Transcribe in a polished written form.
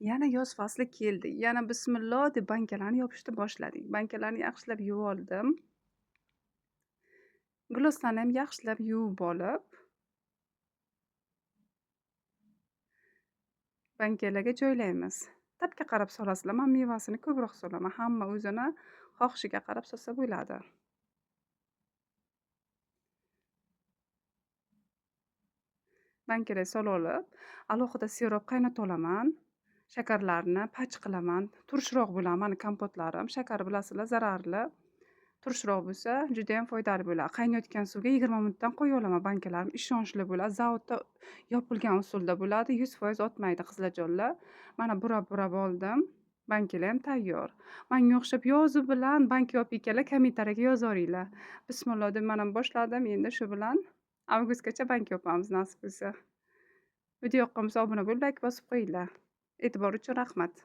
Yana yoz fasli keldi. Yana bismillah deb bankalarni yopishni boshladik. Bankalarni yaxshilab yuvoldim. Giloslarni ham yaxshilab yuvib olib, bankalarga joylaymiz. Tabga qarab solasizlar. Men mevasini ko'proq solaman. Hamma o'zini xohishiga qarab solsa bo'ladi. Bankaga solib, alohida sirop qaynata olaman. Shakarlarni pach qilaman. Turshroq bo'ladi mani kompotlarim. Shakar bilasizlar zararli. Turshroq bo'lsa juda ham foydali bo'ladi. Qaynayotgan suvga 20 minutdan qo'ya olaman bankalarim. Ishonchli bo'ladi. Zavodda yopilgan usulda bo'ladi. 100% otmaydi qizlarjonlar. Mana burab oldim. Bankalar ham tayyor. Menga o'xshab yozuv bilan banka yopiykalar kommentariyaga yozaveringlar. Bismillah deb men ham boshladim. Endi shu bilan avgustgacha banka yopamiz nasib bo'lsa. Video yoqqan bo'lsa obuna bo'lib, layk bosib qo'yinglar. E'tibor uchun rahmat.